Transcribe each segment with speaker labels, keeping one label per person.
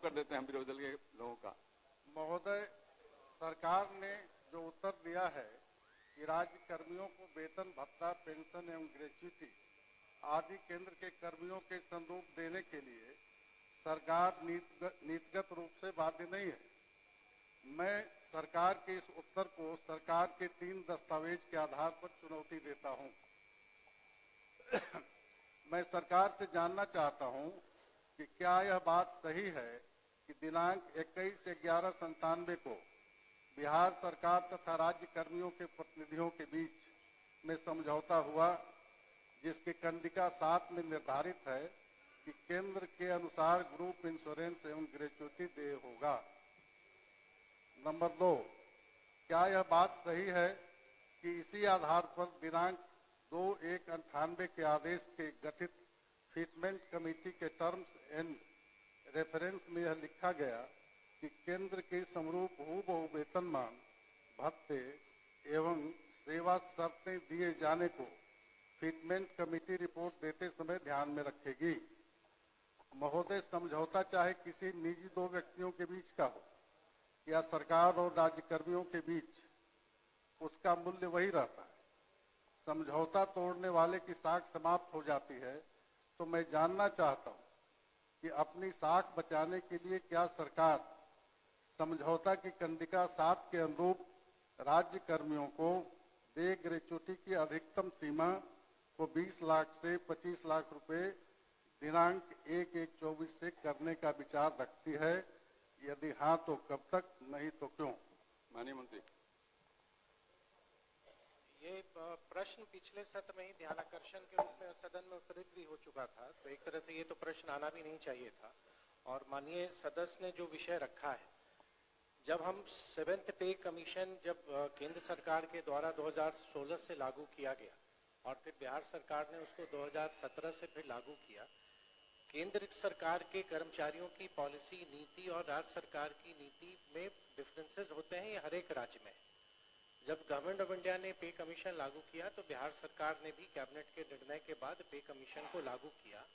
Speaker 1: कर देते हैं हम विरोधी दल के लोगों का।
Speaker 2: महोदय, सरकार ने जो उत्तर दिया है कि राज्य कर्मियों को वेतन भत्ता, पेंशन एवं ग्रेच्युटी आदि केंद्र के कर्मियों के संरूप देने के लिए सरकार नीतिगत रूप से बाध्य नहीं है। मैं सरकार के इस उत्तर को सरकार के 3 दस्तावेज के आधार पर चुनौती देता हूं। मैं सरकार से जानना चाहता हूं कि क्या यह बात सही है कि दिनांक 21/11/97 को बिहार सरकार तथा राज्य कर्मियों के प्रतिनिधियों के बीच में समझौता हुआ, जिसकी कंडिका 7 में निर्धारित है कि केंद्र के अनुसार ग्रुप इंश्योरेंस एवं ग्रेच्युटी देय होगा। नंबर 2, क्या यह बात सही है कि इसी आधार पर दिनांक 2/1/98 के आदेश के गठित फिटमेंट कमेटी के टर्म्स एंड रेफरेंस में यह लिखा गया कि केंद्र के समरूप हूबहू वेतनमान, भत्ते एवं सेवा शर्तें दिए जाने को फिटमेंट कमेटी रिपोर्ट देते समय ध्यान में रखेगी। महोदय, समझौता चाहे किसी निजी 2 व्यक्तियों के बीच का हो या सरकार और राज्य कर्मियों के बीच, उसका मूल्य वही रहता है। समझौता तोड़ने वाले की साख समाप्त हो जाती है, तो मैं जानना चाहता हूं कि अपनी साख बचाने के लिए क्या सरकार समझौता की कंडिका 7 के अनुरूप राज्य कर्मियों को देय ग्रेच्युटी की अधिकतम सीमा को 20 लाख से 25 लाख रुपए दिनांक 1/1/24 से करने का विचार रखती है? यदि हाँ तो कब तक, नहीं तो क्यों?
Speaker 1: माननीय मंत्री।
Speaker 3: ये प्रश्न पिछले सत्र में ही ध्यानाकर्षण के रूप में सदन में उत्तरित भी हो चुका था, तो एक तरह से ये तो प्रश्न आना भी नहीं चाहिए था। और माननीय सदस्य ने जो विषय रखा है, जब हम 7th पे कमीशन जब केंद्र सरकार के द्वारा 2016 से लागू किया गया और फिर बिहार सरकार ने उसको 2017 से फिर लागू किया, केंद्र सरकार के कर्मचारियों की पॉलिसी नीति और राज्य सरकार की नीति में डिफरेंसेस होते हैं, ये हर एक राज्य में। जब गवर्नमेंट ऑफ इंडिया ने पे कमीशन लागू किया तो बिहार सरकार ने भी कैबिनेट के निर्णय के बाद पे कमीशन को लागू किया,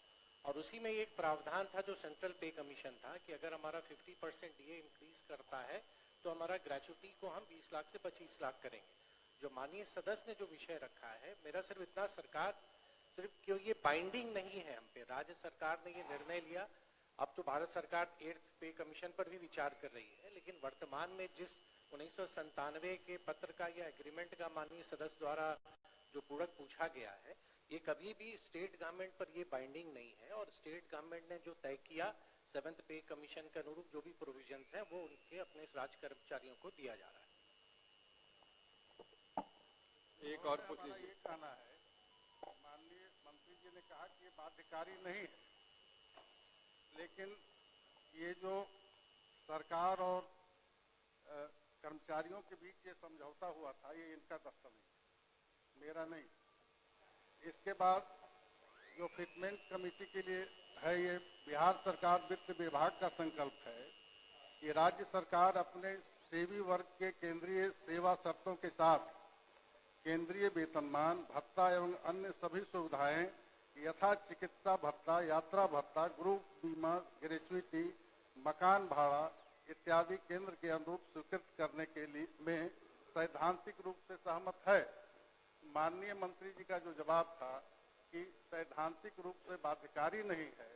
Speaker 3: और उसी में एक प्रावधान था जो सेंट्रल पे कमीशन था कि अगर हमारा 50% डीए इंक्रीज करता है तो हमारा ग्रेच्युटी को हम 20 लाख से 25 लाख करेंगे। जो माननीय सदस्य ने जो विषय रखा है, मेरा सिर्फ इतना, सरकार सिर्फ क्यों ये बाइंडिंग नहीं है हम पे, राज्य सरकार ने ये निर्णय लिया, अब तो भारत सरकार 8th पे कमीशन पर भी विचार कर रही है, लेकिन वर्तमान में जिस 1997 के पत्र का या एग्रीमेंट का माननीय सदस्य द्वारा जो पूरक पूछा गया है, ये कभी भी स्टेट गवर्नमेंट पर ये बाइंडिंग नहीं है, और स्टेट गवर्नमेंट ने जो तय किया 7th पे कमीशन के अनुरूप जो भी प्रोविजंस हैं वो उनके अपने राज्य कर्मचारियों को दिया जा रहा है।
Speaker 1: एक और पूछ
Speaker 2: ये कहना है, माननीय मंत्री जी ने कहा कि ये बाध्यकारी नहीं है, लेकिन ये जो सरकार और कर्मचारियों के बीच ये समझौता हुआ था, ये इनका दस्तावेज, मेरा नहीं। इसके बाद जो फिटमेंट कमेटी के लिए है, ये बिहार सरकार वित्त विभाग का संकल्प है कि राज्य सरकार अपने सेवी वर्ग के केंद्रीय सेवा शर्तों के साथ केंद्रीय वेतनमान, भत्ता एवं अन्य सभी सुविधाएं यथा चिकित्सा भत्ता, यात्रा भत्ता, ग्रुप बीमा, ग्रेच्युटी, मकान भाड़ा इत्यादि केंद्र के अनुरूप स्वीकृत करने के लिए में सैद्धांतिक रूप से सहमत है। माननीय मंत्री जी का जो जवाब था कि सैद्धांतिक रूप से बाध्यकारी नहीं है,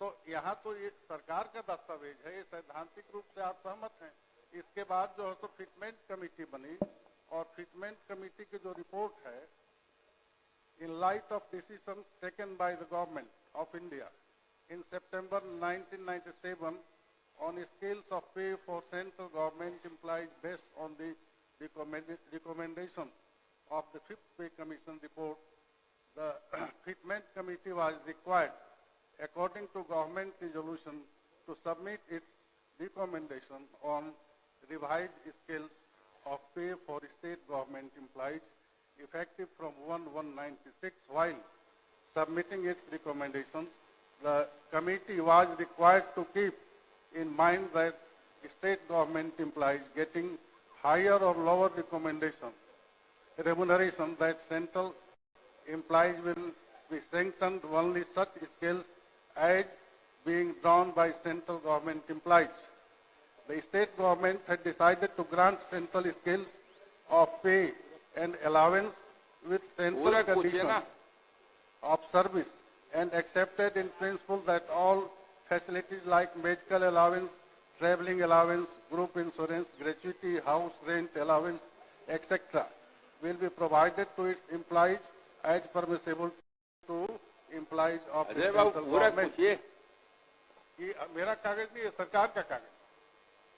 Speaker 2: तो यहाँ तो ये सरकार का दस्तावेज है, ये सैद्धांतिक रूप से आप सहमत हैं। इसके बाद जो है तो फिटमेंट कमेटी बनी, और फिटमेंट कमेटी की जो रिपोर्ट है, in light of decision taken by the government of India in September 1997 on scales of pay for central government employees based on the recommendation of the 5th Pay Commission report, the Fitment Committee was required, according to government resolution, to submit its recommendation on revised scales of pay for state government employees effective from 1/1/96. While submitting its recommendations, the committee was required to keep in mind that state government employees getting higher or lower remuneration, that central employees will be sanctioned only such scales as being drawn by central government implies. The state government had decided to grant central scales of pay and allowance with central
Speaker 1: पूरा पूछिए
Speaker 2: conditions
Speaker 1: ना।
Speaker 2: of service and accepted in principle that all facilities like medical allowance, traveling allowance, group insurance, gratuity, house rent allowance, etc. will be provided to its employees as permissible to employees of the
Speaker 1: Ajay Babu
Speaker 2: central
Speaker 1: पूरा
Speaker 2: government.
Speaker 1: पूछिए।
Speaker 2: ये मेरा कागज नहीं है, सरकार का कागज,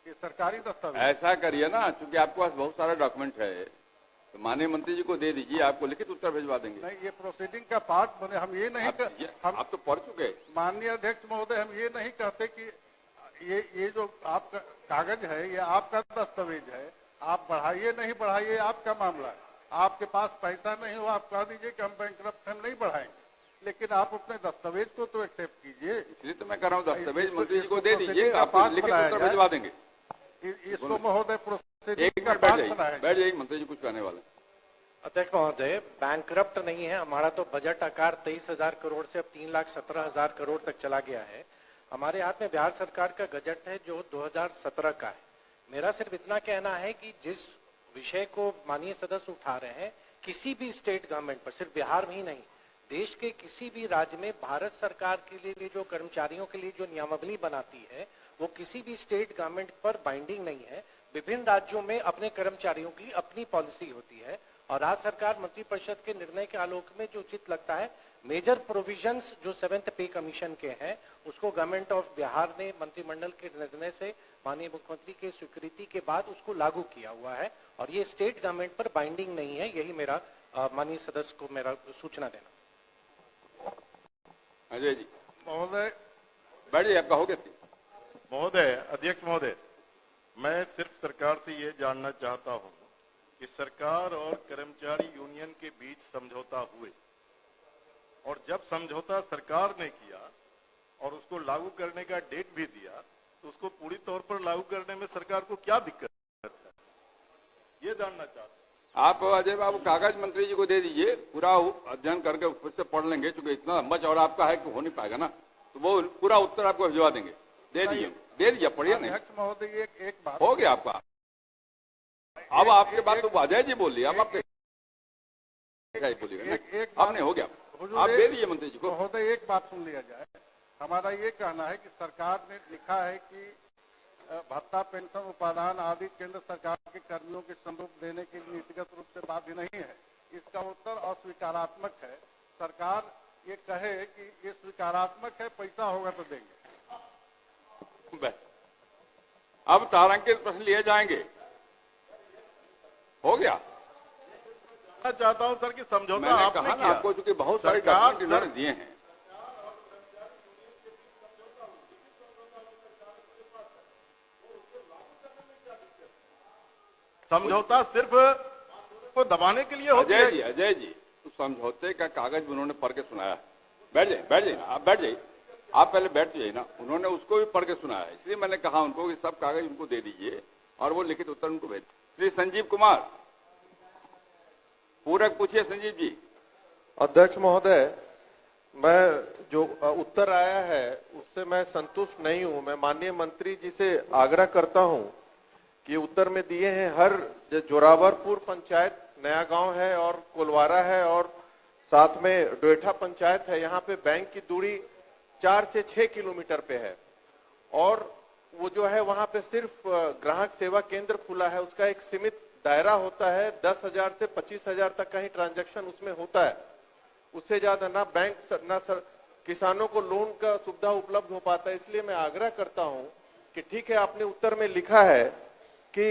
Speaker 2: ये सरकारी दस्तावेज।
Speaker 1: ऐसा करिए ना, क्योंकि आपके पास बहुत सारा डॉक्यूमेंट है, तो माननीय मंत्री जी को दे दीजिए, आपको लिखित उत्तर भिजवा देंगे।
Speaker 2: नहीं, ये प्रोसीडिंग का पार्ट बने। हम ये नहीं
Speaker 1: आप तो पढ़ चुके।
Speaker 2: माननीय अध्यक्ष महोदय, हम ये नहीं कहते कि ये जो आपका कागज है ये आपका दस्तावेज है, आप बढ़ाइए नहीं बढ़ाइए आपका मामला है। आपके पास पैसा नहीं हो, आप कह दीजिए कि हम बैंकरप्ट हम नहीं बढ़ाएंगे, लेकिन आप अपने दस्तावेज को तो एक्सेप्ट कीजिए।
Speaker 1: इसलिए तो मैं कर रहा हूँ, दस्तावेज मंत्री जी को दे दीजिए,
Speaker 2: प्रोसीडिंग का
Speaker 1: आपको
Speaker 2: पार्ट
Speaker 1: लिखित
Speaker 2: बनाया
Speaker 1: उत्तर
Speaker 2: जाए।
Speaker 1: भिजवा देंगे।
Speaker 2: इसको महोदय
Speaker 1: एक
Speaker 2: प्रोसीडिंग का
Speaker 1: मिनट बैठ
Speaker 2: पार्ट
Speaker 1: जाइए,
Speaker 2: बनाया
Speaker 1: बैठ जाइए, मंत्री जी कुछ कहने वाले।
Speaker 3: अध्यक्ष महोदय, बैंकरप्ट नहीं है हमारा, तो बजट आकार 23,000 करोड़ से अब 3,17,000 करोड़ तक चला गया है। हमारे हाथ में बिहार सरकार का बजट है जो 2017 का है। मेरा सिर्फ इतना कहना है कि जिस विषय को माननीय सदस्य उठा रहे हैं, किसी भी स्टेट गवर्नमेंट पर, सिर्फ बिहार में ही नहीं, देश के किसी भी राज्य में भारत सरकार के लिए जो कर्मचारियों के लिए जो नियमावली बनाती है वो किसी भी स्टेट गवर्नमेंट पर बाइंडिंग नहीं है। विभिन्न राज्यों में अपने कर्मचारियों की अपनी पॉलिसी होती है और राज्य सरकार मंत्रिपरिषद के निर्णय के आलोक में जो उचित लगता है, मेजर प्रोविजंस जो 7th पे कमीशन के हैं उसको गवर्नमेंट ऑफ बिहार ने मंत्रिमंडल के निर्णय से माननीय मुख्यमंत्री की स्वीकृति के बाद उसको लागू किया हुआ है और ये स्टेट गवर्नमेंट पर बाइंडिंग नहीं है। यही मेरा माननीय सदस्य को मेरा सूचना देना।
Speaker 1: अजय जी
Speaker 2: महोदय,
Speaker 1: बैठ जाइए, आपका हो गया।
Speaker 4: महोदय, अध्यक्ष महोदय, मैं सिर्फ सरकार से ये जानना चाहता हूं कि सरकार और कर्मचारी यूनियन के बीच समझौता हुए और जब समझौता सरकार ने किया और उसको लागू करने का डेट भी दिया, तो उसको पूरी तौर पर लागू करने में सरकार को क्या दिक्कत है, ये जानना चाहता हूं।
Speaker 1: आप अजय बाबू कागज मंत्री जी को दे दीजिए, पूरा अध्ययन करके फिर से पढ़ लेंगे, क्योंकि इतना लंबा चौड़ा आपका है कि हो नहीं पाएगा ना, तो वो पूरा उत्तर आपको भिजवा देंगे। दे दीजिए, पढ़िए नहीं।
Speaker 2: अध्यक्ष महोदय, एक बात
Speaker 1: हो गया आपका। अब आपके बात तो अजय जी बोल रही, अब आप बोलिएगा, आपने हो गया, आप दे दीजिए मंत्री जी को।
Speaker 2: महोदय, एक बात सुन लिया जाए। हमारा ये कहना है कि सरकार ने लिखा है कि भत्ता, पेंशन, उपादान आदि केंद्र सरकार के कर्मियों के स्वरूप देने के लिए नीतिगत रूप से बाध्य नहीं है। इसका उत्तर अस्वीकारात्मक है। सरकार ये कहे कि ये स्वीकारात्मक है, पैसा होगा तो देंगे।
Speaker 1: अब तारांकित प्रश्न लिए जाएंगे। हो गया।
Speaker 4: मैं चाहता हूं सर कि समझौता
Speaker 1: मैंने
Speaker 4: आपने
Speaker 1: कहा ना
Speaker 4: किया।
Speaker 1: आपको, चूंकि बहुत सारे
Speaker 4: सरकार
Speaker 1: डॉक्यूमेंट इन्होंने दिए हैं।
Speaker 4: समझौता सिर्फ को दबाने के लिए होता है।
Speaker 1: अजय जी, तो समझौते का कागज उन्होंने पढ़ के सुनाया। बैठ जाइए ना, आप बैठ जाइए, आप पहले बैठ जाइए ना। उन्होंने उसको भी पढ़ के सुनाया है, इसलिए मैंने कहा उनको कि सब कागज उनको दे दीजिए और वो लिखित उत्तर उनको भेज। श्री संजीव कुमार, पूरक पूछिए संजीव जी।
Speaker 5: अध्यक्ष महोदय, मैं जो उत्तर आया है उससे मैं संतुष्ट नहीं हूं। मैं माननीय मंत्री जी से आग्रह करता हूं कि उत्तर में दिए हैं हर जोरावरपुर पंचायत नया गांव है और कोलवारा है और साथ में डोएठा पंचायत है, यहाँ पे बैंक की दूरी 4 से 6 किलोमीटर पे है और वो जो है वहां पे सिर्फ ग्राहक सेवा केंद्र खुला है। उसका एक सीमित दायरा होता है, 10,000 से 25,000 तक का ही ट्रांजैक्शन उसमें होता है। उससे ज्यादा ना बैंक ना किसानों को लोन का सुविधा उपलब्ध हो पाता है। इसलिए मैं आग्रह करता हूं कि ठीक है, आपने उत्तर में लिखा है कि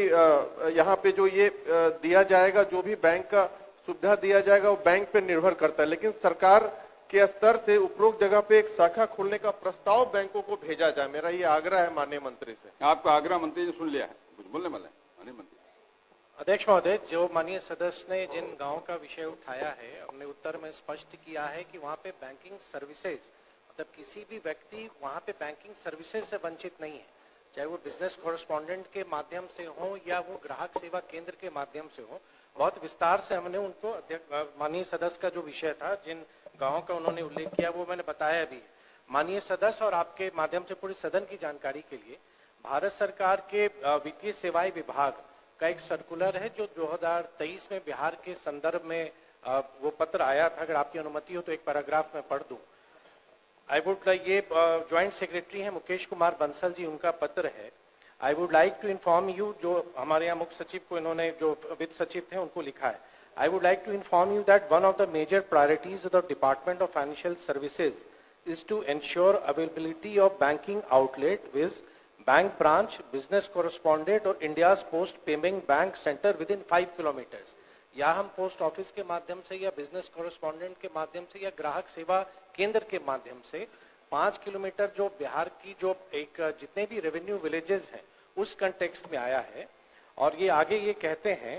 Speaker 5: यहाँ पे जो ये दिया जाएगा, जो भी बैंक का सुविधा दिया जाएगा वो बैंक पे निर्भर करता है, लेकिन सरकार के स्तर से उपरोक्त जगह पे एक शाखा खोलने का प्रस्ताव बैंकों को भेजा जाए। मेरा ये आग्रह है माननीय मंत्री से।
Speaker 1: आपका आग्रह मंत्री जी सुन लिया है, कुछ बोलने वाले माननीय मंत्री।
Speaker 3: अध्यक्ष महोदय, जो माननीय सदस्य ने जिन गांव का विषय उठाया है, हमने उत्तर में स्पष्ट किया है कि वहां पे बैंकिंग सर्विसेज, मतलब किसी भी व्यक्ति वहां पे बैंकिंग सर्विसेज से वंचित नहीं है, चाहे वो बिजनेस कॉरेस्पॉन्डेंट के माध्यम से हो या वो ग्राहक सेवा केंद्र के माध्यम से हो। बहुत विस्तार से हमने उनको माननीय सदस्य का जो विषय था, जिन गांवों का उन्होंने उल्लेख किया, वो मैंने बताया भी। माननीय सदस्य और आपके माध्यम से पूरे सदन की जानकारी के लिए भारत सरकार के वित्तीय सेवाएं विभाग का एक सर्कुलर है जो 2023 में बिहार के संदर्भ में वो पत्र आया था। अगर आपकी अनुमति हो तो एक पैराग्राफ में पढ़ दूं। आई वुड लाइक, ये ज्वाइंट सेक्रेटरी हैं मुकेश कुमार बंसल जी, उनका पत्र है। I would like to inform you, जो हमारे यहाँ मुख्य सचिव को इन्होंने, जो वित्त सचिव थे उनको लिखा है। I would like to inform you that one of the major priorities of the department of financial services is to ensure availability of banking outlet with bank branch, business correspondent or India's post payment bank center within 5 kilometers। या हम post office के माध्यम से या business correspondent के माध्यम से या ग्राहक सेवा केंद्र के माध्यम से 5 किलोमीटर जो बिहार की जो एक जितने भी रेवेन्यू विलेजेस हैं उस कंटेक्स्ट में आया है। और ये आगे ये कहते हैं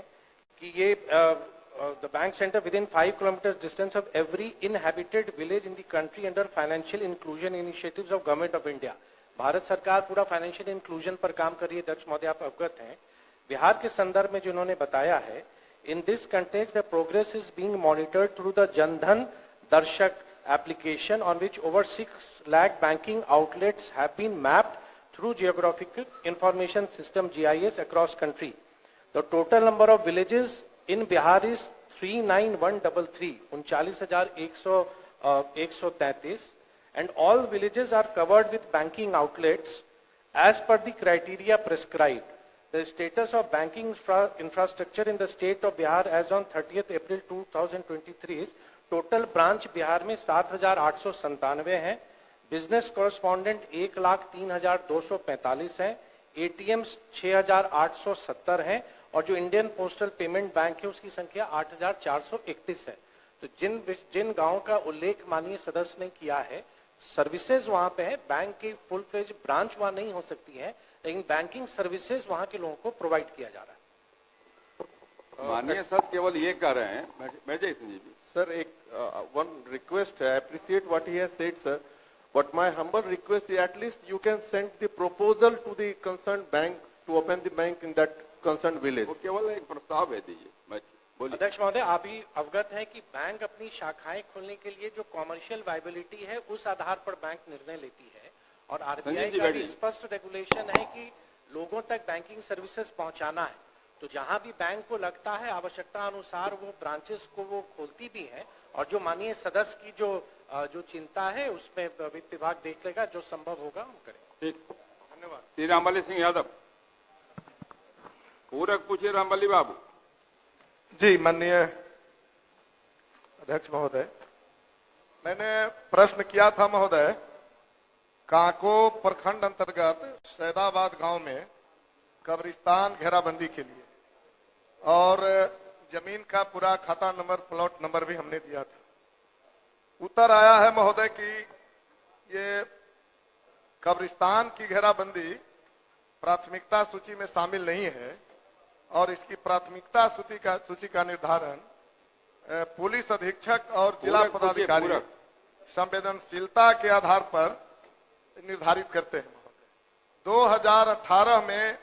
Speaker 3: कि ये the bank center within 5 kilometers distance of every inhabited village in the country under financial inclusion initiatives of government of India। Bharat सरकार पूरा फाइनेंशियल इंक्लूजन पर काम कर रही है। अध्यक्ष महोदय आप अवगत हैं। बिहार के संदर्भ में जो उन्होंने बताया है, in this context the progress is being monitored through the Jan Dhan दर्शक application on which over 6 lakh banking outlets have been mapped through geographical information system GIS across country। The total number of villages in Bihar is 39133, 39,133, and all villages are covered with banking outlets as per the criteria prescribed। The status of banking infrastructure in the state of Bihar as on 30th April 2023 is total branch Bihar में 7,897 हैं, business correspondent 1,03,245 हैं, ATM 6,870 हैं और जो Indian postal payment bank है उसकी संख्या 8,431 है। तो जिन गांवों का उल्लेख माननीय सदस्य ने किया है, सर्विसेज वहां पे है, बैंक की फुल फ्लेज ब्रांच वहां नहीं हो सकती है, लेकिन बैंकिंग सर्विसेज वहां के लोगों को प्रोवाइड किया जा रहा है।
Speaker 1: माननीय सर केवल ये कह रहे हैं, मैं जय Singh ji
Speaker 5: Sir, one request. I appreciate what he has said, sir. But my humble request is at least you can send the proposal to the concerned bank to open the bank in that concerned village.
Speaker 1: वो केवल एक प्रस्ताव है दीजिए। मैं बोलिए।
Speaker 3: अध्यक्ष महोदय, आप भी अवगत हैं कि बैंक अपनी शाखाएं खोलने के लिए जो कॉमर्शियल वायबिलिटी है उस आधार पर बैंक निर्णय लेती है और आरबीआई का भी स्पष्ट रेगुलेशन है कि लोगों तक बैंकिंग सर्विसेज पहुंचाना है। तो जहां भी बैंक को लगता है आवश्यकता अनुसार वो ब्रांचेस को वो खोलती भी है और जो माननीय सदस्य की जो चिंता है उसमें वित्त विभाग देख लेगा, जो संभव होगा हम करेंगे।
Speaker 1: ठीक, धन्यवाद। श्री रामबली सिंह यादव। पूरक पूछिए रामबली बाबू।
Speaker 6: जी माननीय अध्यक्ष महोदय, मैंने प्रश्न किया था महोदय, काको प्रखंड अंतर्गत सैदाबाद गांव में कब्रिस्तान घेराबंदी के लिए और जमीन का पूरा खाता नंबर प्लॉट नंबर भी हमने दिया था। उत्तर आया है महोदय कि ये कब्रिस्तान की घेराबंदी प्राथमिकता सूची में शामिल नहीं है और इसकी प्राथमिकता सूची का निर्धारण पुलिस अधीक्षक और जिला पदाधिकारी संवेदनशीलता के आधार पर निर्धारित करते हैं महोदय। 2018 में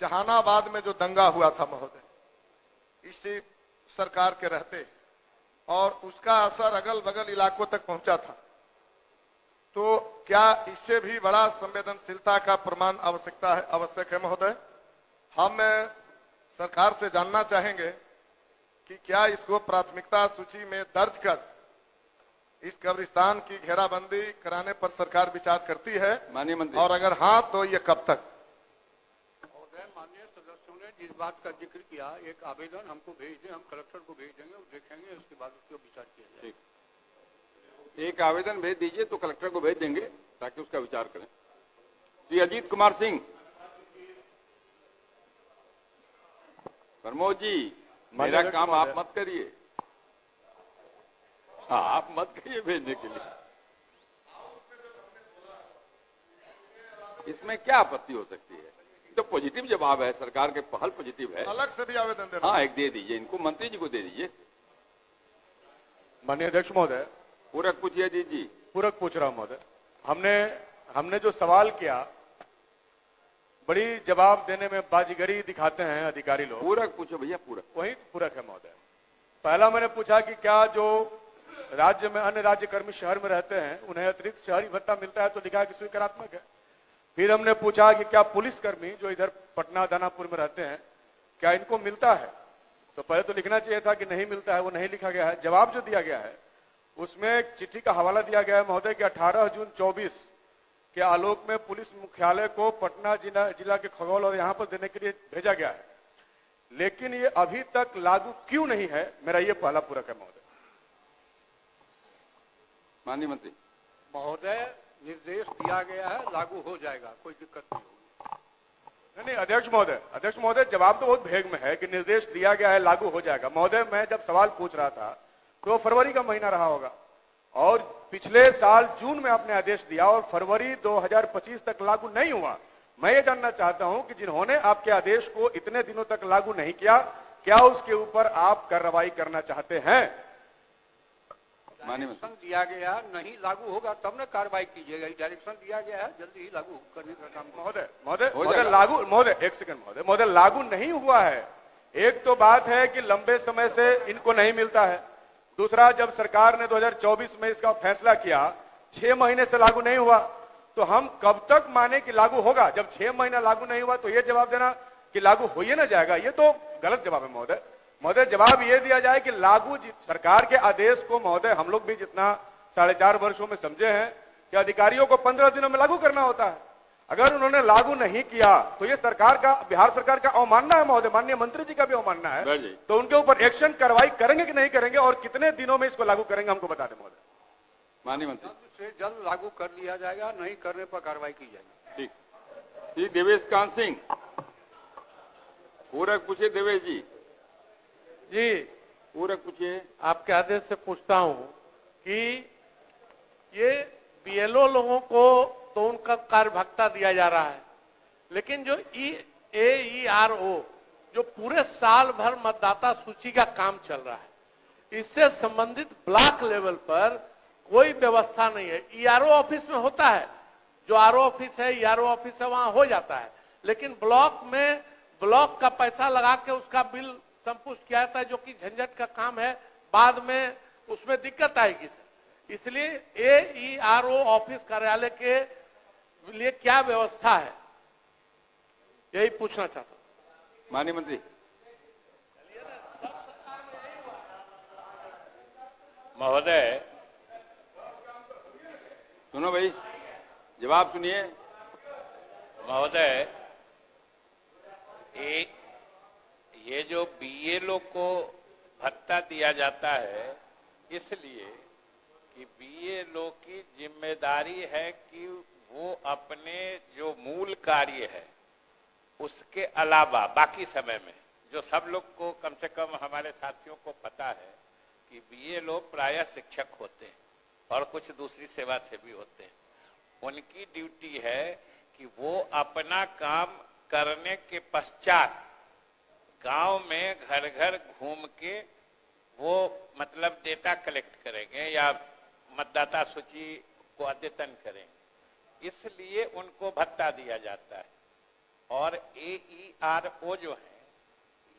Speaker 6: जहानाबाद में जो दंगा हुआ था महोदय, इसी सरकार के रहते और उसका असर अगल बगल इलाकों तक पहुंचा था। तो क्या इससे भी बड़ा संवेदनशीलता का प्रमाण आवश्यक है महोदय? हम सरकार से जानना चाहेंगे कि क्या इसको प्राथमिकता सूची में दर्ज कर इस कब्रिस्तान की घेराबंदी कराने पर सरकार विचार करती है,
Speaker 1: माननीय मंत्री,
Speaker 6: और अगर हाँ तो ये कब तक?
Speaker 7: माननीय सदस्यों ने जिस बात का जिक्र किया, एक आवेदन हमको भेज दें, हम कलेक्टर को भेज देंगे और देखेंगे, उसके बाद उसको विचार किया जाए।
Speaker 1: ठीक, एक आवेदन भेज दीजिए तो कलेक्टर को भेज देंगे ताकि उसका विचार करें। श्री अजीत कुमार सिंह। प्रमोद जी, मेरा काम आप मत करिए। हाँ, आप मत करिए भेजने के लिए। इसमें क्या आपत्ति हो सकती है? तो पॉजिटिव जवाब है, सरकार के पहल पॉजिटिव है।
Speaker 6: अलग से भी आवेदन देना?
Speaker 1: हाँ, एक दे दीजिए, इनको मंत्री जी को दे दीजिए।
Speaker 6: माननीय अध्यक्ष महोदय,
Speaker 1: पूरक पूछिए जी।
Speaker 6: पूरक पूछ रहा हूं महोदय। हमने जो सवाल किया, बड़ी जवाब देने में बाजीगरी दिखाते हैं अधिकारी लोग।
Speaker 1: पूरक पूछो भैया, पूरक।
Speaker 6: वही पूरक है महोदय। पहला मैंने पूछा कि क्या जो
Speaker 8: राज्य में अन्य राज्य कर्मी शहर में रहते हैं, उन्हें अतिरिक्त शहरी भत्ता मिलता है, तो लिखा है कि स्वीकारात्मक है। फिर हमने पूछा कि क्या पुलिसकर्मी जो इधर पटना दानापुर में रहते हैं क्या इनको मिलता है, तो पहले तो लिखना चाहिए था कि नहीं मिलता है, वो नहीं लिखा गया है। जवाब जो दिया गया है उसमें एक चिट्ठी का हवाला दिया गया है महोदय कि 18 जून 24 के आलोक में पुलिस मुख्यालय को पटना जिला के खगौल और यहाँ पर देने के लिए भेजा गया है, लेकिन ये अभी तक लागू क्यों नहीं है, मेरा ये पहला पूरक है महोदय।
Speaker 1: माननीय मंत्री
Speaker 7: महोदय, निर्देश दिया गया है, लागू हो जाएगा, कोई दिक्कत नहीं होगी।
Speaker 8: नहीं अध्यक्ष महोदय जवाब तो बहुत भेग में है कि निर्देश दिया गया है, लागू हो जाएगा। महोदय मैं जब सवाल पूछ रहा था तो फरवरी का महीना रहा होगा और पिछले साल जून में आपने आदेश दिया और फरवरी 2025 तक लागू नहीं हुआ। मैं ये जानना चाहता हूं कि जिन्होंने आपके आदेश को इतने दिनों तक लागू नहीं किया, क्या उसके ऊपर आप कार्रवाई करना चाहते हैं?
Speaker 7: डायरेक्शन दिया गया, नहीं लागू होगा तब न कार्रवाई कीजिएगा। डायरेक्शन दिया गया है, जल्दी ही लागू करने का काम।
Speaker 8: महोदय लागू नहीं हुआ है। एक तो बात है कि लंबे समय से इनको नहीं मिलता है, दूसरा जब सरकार ने 2024 में इसका फैसला किया 6 महीने से लागू नहीं हुआ, तो हम कब तक माने कि लागू होगा? जब 6 महीना लागू नहीं हुआ तो ये जवाब देना कि लागू हो ही ना जाएगा, ये तो गलत जवाब है महोदय। जवाब ये दिया जाए कि लागू सरकार के आदेश को महोदय हम लोग भी जितना 4.5 वर्षों में समझे हैं कि अधिकारियों को 15 दिनों में लागू करना होता है। अगर उन्होंने लागू नहीं किया तो ये सरकार का, बिहार सरकार का अवमानना है महोदय, माननीय मंत्री जी का भी अवमानना है। तो उनके ऊपर एक्शन कार्रवाई करेंगे कि नहीं करेंगे और कितने दिनों में इसको लागू करेंगे, हमको बता दें महोदय।
Speaker 1: माननीय मंत्री
Speaker 7: से जल्द लागू कर लिया जाएगा, नहीं करने पर कार्रवाई की जाएगी।
Speaker 1: ठीक। श्री देवेश कांत सिंह पूरक पूछिए। देवेश जी पूरक पूछिए।
Speaker 9: आपके आदेश से पूछता हूं कि ये बीएलओ लोगों को तो उनका कार्य भत्ता दिया जा रहा है, लेकिन जो EARO जो पूरे साल भर मतदाता सूची का काम चल रहा है, इससे संबंधित ब्लॉक लेवल पर कोई व्यवस्था नहीं है। ERO ऑफिस में होता है, जो RO ऑफिस है, ERO ऑफिस है, वहां हो जाता है, लेकिन ब्लॉक में ब्लॉक का पैसा लगा के उसका बिल संपुष्ट किया जाता है, जो कि झंझट का काम है, बाद में उसमें दिक्कत आएगी। इसलिए AERO ऑफिस कार्यालय के लिए क्या व्यवस्था है, यही पूछना चाहता हूं।
Speaker 1: माननीय मंत्री
Speaker 10: महोदय,
Speaker 1: सुनो भाई, जवाब सुनिए।
Speaker 10: महोदय, ये जो बीएलओ को भत्ता दिया जाता है इसलिए कि बीएलओ की जिम्मेदारी है कि वो अपने जो मूल कार्य है उसके अलावा बाकी समय में, जो सब लोग को कम से कम हमारे साथियों को पता है कि बीएलओ प्रायः शिक्षक होते हैं और कुछ दूसरी सेवा से भी होते हैं, उनकी ड्यूटी है कि वो अपना काम करने के पश्चात गांव में घर घर घूम के वो मतलब डेटा कलेक्ट करेंगे या मतदाता सूची को अद्यतन करेंगे, इसलिए उनको भत्ता दिया जाता है। और AERO जो है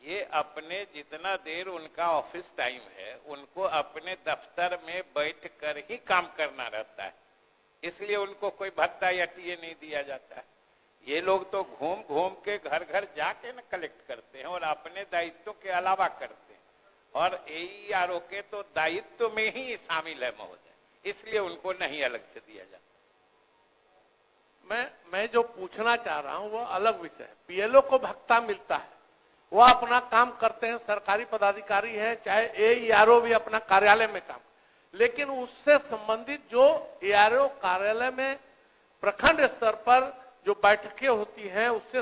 Speaker 10: ये अपने जितना देर उनका ऑफिस टाइम है उनको अपने दफ्तर में बैठ कर ही काम करना रहता है, इसलिए उनको कोई भत्ता या टीए नहीं दिया जाता है। ये लोग तो घूम घूम के घर घर जाके न कलेक्ट करते हैं और अपने दायित्व के अलावा करते हैं, और AERO के तो दायित्व में ही शामिल है महोदय, इसलिए उनको नहीं अलग से दिया जाता।
Speaker 9: मैं जो पूछना चाह रहा हूं वो अलग विषय है। बीएलओ को भत्ता मिलता है, वो अपना काम करते हैं, सरकारी पदाधिकारी हैं, चाहे AERO भी अपना कार्यालय में काम, लेकिन उससे संबंधित जो AERO कार्यालय में प्रखंड स्तर पर जो बैठकें होती हैं उससे